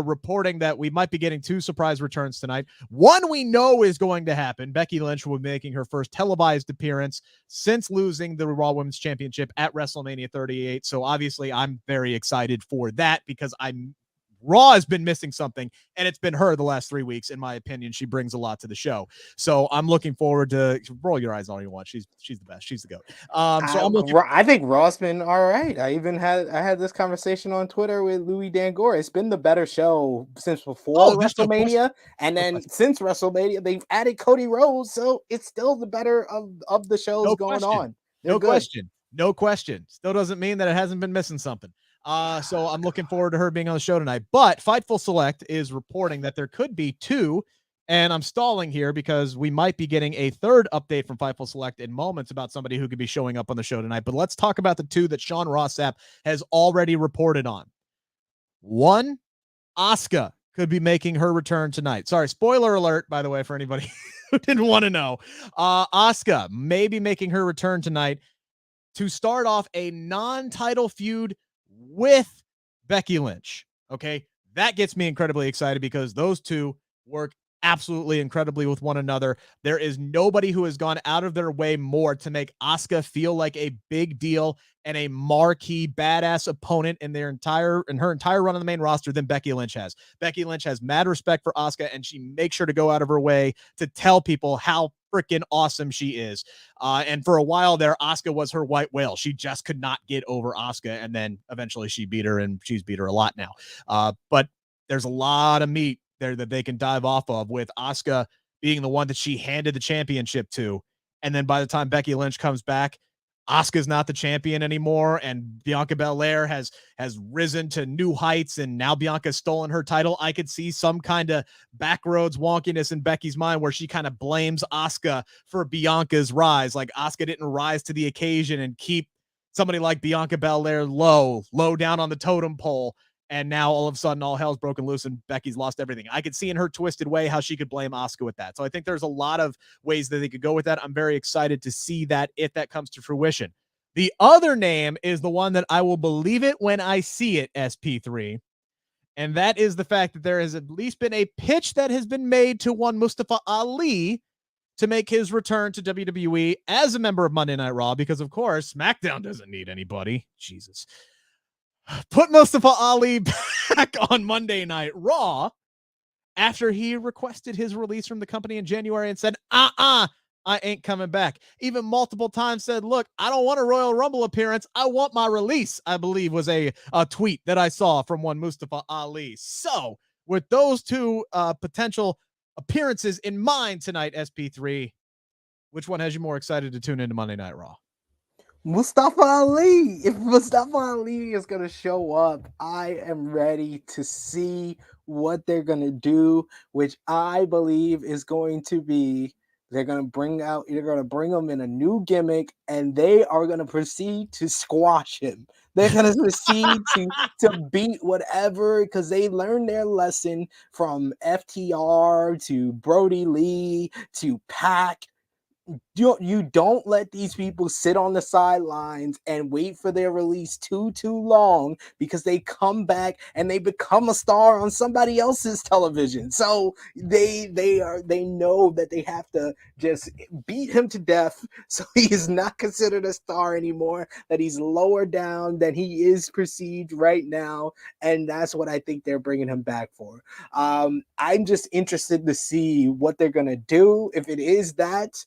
reporting that we might be getting two surprise returns tonight. One we know is going to happen. Becky Lynch will be making her first televised appearance since losing the Raw Women's Championship at WrestleMania 38. So obviously I'm very excited for that, because Raw has been missing something, and it's been her the last 3 weeks. In my opinion, she brings a lot to the show. So I'm looking forward to roll your eyes all you want. She's the best. She's the GOAT. I think Raw's been all right. I had this conversation on Twitter with Louis Dangor. It's been the better show since before WrestleMania, and then since WrestleMania, they've added Cody Rhodes, so it's still the better of the shows going on. No question. Still doesn't mean that it hasn't been missing something. So I'm looking forward to her being on the show tonight. But Fightful Select is reporting that there could be two, and I'm stalling here because we might be getting a third update from Fightful Select in moments about somebody who could be showing up on the show tonight. But let's talk about the two that Sean Ross Sapp has already reported on. One, Asuka could be making her return tonight. Sorry, spoiler alert, by the way, for anybody who didn't want to know. Asuka may be making her return tonight to start off a non-title feud with Becky Lynch. Okay, that gets me incredibly excited because those two work absolutely incredibly with one another. There is nobody who has gone out of their way more to make Asuka feel like a big deal and a marquee badass opponent in her entire run on the main roster than Becky Lynch has. Becky Lynch has mad respect for Asuka, and she makes sure to go out of her way to tell people how freaking awesome she is. And for a while there, Asuka was her white whale. She just could not get over Asuka, and then eventually she beat her, and she's beat her a lot now. But there's a lot of meat there that they can dive off of, with Asuka being the one that she handed the championship to. And then by the time Becky Lynch comes back, Asuka's not the champion anymore, and Bianca Belair has risen to new heights, and now Bianca's stolen her title. I could see some kind of backroads wonkiness in Becky's mind where she kind of blames Asuka for Bianca's rise. Like Asuka didn't rise to the occasion and keep somebody like Bianca Belair low down on the totem pole. And now all of a sudden, all hell's broken loose and Becky's lost everything. I could see in her twisted way how she could blame Asuka with that. So I think there's a lot of ways that they could go with that. I'm very excited to see that if that comes to fruition. The other name is the one that I will believe it when I see it, SP3. And that is the fact that there has at least been a pitch that has been made to one Mustafa Ali to make his return to WWE as a member of Monday Night Raw, because, of course, SmackDown doesn't need anybody. Jesus. Put Mustafa Ali back on Monday Night Raw after he requested his release from the company in January and said, I ain't coming back. Even multiple times said, look, I don't want a Royal Rumble appearance. I want my release, I believe was a tweet that I saw from one Mustafa Ali. So with those two potential appearances in mind tonight, SP3, which one has you more excited to tune into Monday Night Raw? Mustafa Ali. If Mustafa Ali is going to show up, I am ready to see what they're going to do, which I believe is going to be, they're going to bring him in a new gimmick, and they are going to proceed to squash him. They're going to proceed to beat whatever, because they learned their lesson from FTR to Brody Lee to Pac. You don't let these people sit on the sidelines and wait for their release too long, because they come back and they become a star on somebody else's television. So they know that they have to just beat him to death so he is not considered a star anymore, that he's lower down than he is perceived right now, and that's what I think they're bringing him back for. I'm just interested to see what they're gonna do. If it is that,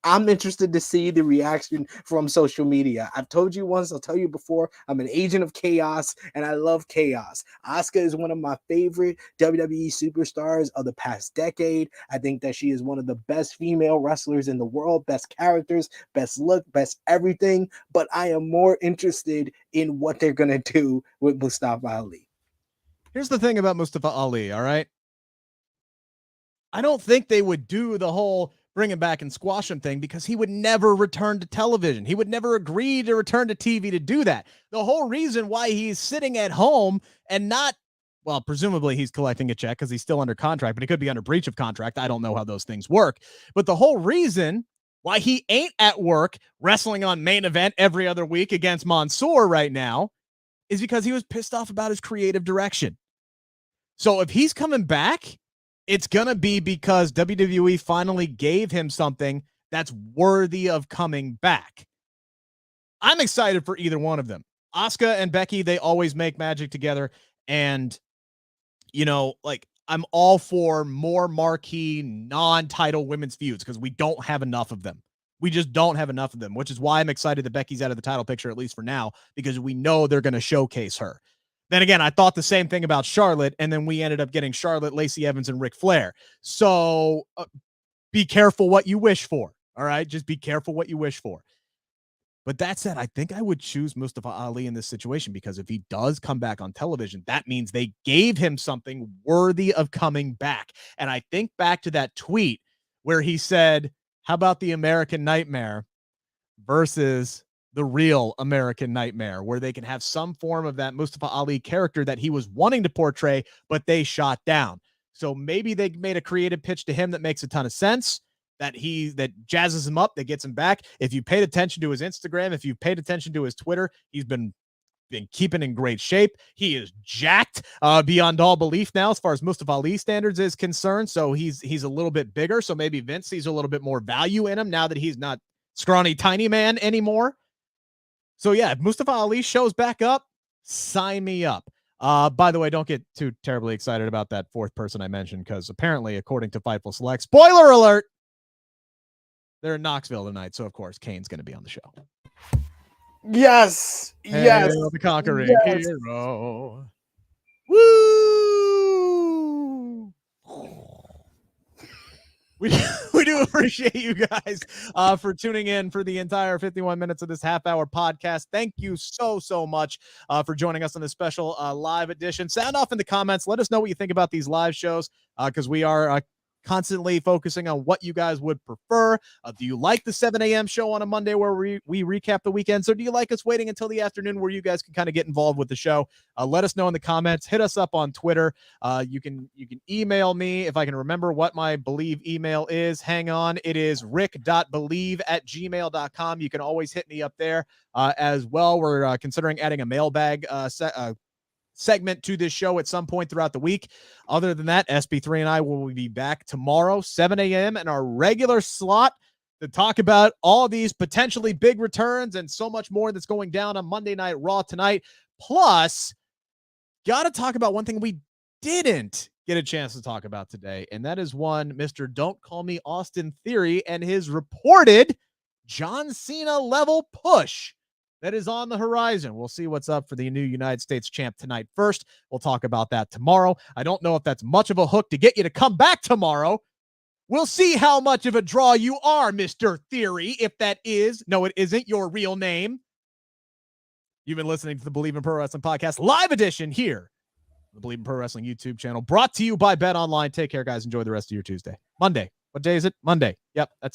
I'm interested to see the reaction from social media. I've told you once, I'll tell you before, I'm an agent of chaos and I love chaos. Asuka is one of my favorite WWE superstars of the past decade. I think that she is one of the best female wrestlers in the world, best characters, best look, best everything. But I am more interested in what they're going to do with Mustafa Ali. Here's the thing about Mustafa Ali, all right? I don't think they would do the whole bring him back and squash him thing because he would never return to television. He would never agree to return to TV to do that. The whole reason why he's sitting at home and not, well, presumably he's collecting a check because he's still under contract, but he could be under breach of contract. I don't know how those things work. But the whole reason why he ain't at work wrestling on Main Event every other week against Mansoor right now is because he was pissed off about his creative direction. So if he's coming back, it's going to be because WWE finally gave him something that's worthy of coming back. I'm excited for either one of them. Asuka and Becky, they always make magic together. And, you know, like, I'm all for more marquee, non-title women's feuds because we don't have enough of them. We just don't have enough of them, which is why I'm excited that Becky's out of the title picture, at least for now, because we know they're going to showcase her. Then again, I thought the same thing about Charlotte, and then we ended up getting Charlotte, Lacey Evans, and Ric Flair. So be careful what you wish for, all right? Just be careful what you wish for. But that said, I think I would choose Mustafa Ali in this situation because if he does come back on television, that means they gave him something worthy of coming back. And I think back to that tweet where he said, how about the American Nightmare versus the real American Nightmare, where they can have some form of that Mustafa Ali character that he was wanting to portray, but they shot down. So maybe they made a creative pitch to him that makes a ton of sense, that jazzes him up, that gets him back. If you paid attention to his Instagram, if you paid attention to his Twitter, he's been keeping in great shape. He is jacked beyond all belief now as far as Mustafa Ali standards is concerned. So he's a little bit bigger. So maybe Vince sees a little bit more value in him now that he's not scrawny tiny man anymore. So yeah, if Mustafa Ali shows back up, sign me up. By the way, don't get too terribly excited about that fourth person I mentioned, because apparently, according to Fightful Select, spoiler alert, they're in Knoxville tonight. So of course, Kane's going to be on the show. Yes. Yes. Hail the conquering hero. Woo! We do appreciate you guys for tuning in for the entire 51 minutes of this half-hour podcast. Thank you so much for joining us on this special live edition. Sound off in the comments. Let us know what you think about these live shows because we are constantly focusing on what you guys would prefer. Do you like the 7 a.m. show on a Monday where we recap the weekends, or do you like us waiting until the afternoon where you guys can kind of get involved with the show? Let us know in the comments. Hit us up on Twitter. You can email me if I can remember what my Bleav email is. Hang on. It is rick.bleav@gmail.com. You can always hit me up there as well. We're considering adding a mailbag segment to this show at some point throughout the week. Other than that, SP3 and I will be back tomorrow, 7 a.m. in our regular slot to talk about all these potentially big returns and so much more that's going down on Monday Night Raw tonight. Plus, got to talk about one thing we didn't get a chance to talk about today, and that is one Mr. Don't Call Me Austin Theory and his reported John Cena level push that is on the horizon. We'll see what's up for the new United States champ tonight first. We'll talk about that tomorrow. I don't know if that's much of a hook to get you to come back tomorrow. We'll see how much of a draw you are, Mr. Theory, if that is, no, it isn't your real name. You've been listening to the Bleav in Pro Wrestling Podcast live edition here on the Bleav in Pro Wrestling YouTube channel, brought to you by Bet Online. Take care, guys. Enjoy the rest of your Tuesday. Monday. What day is it? Monday. Yep, that's it.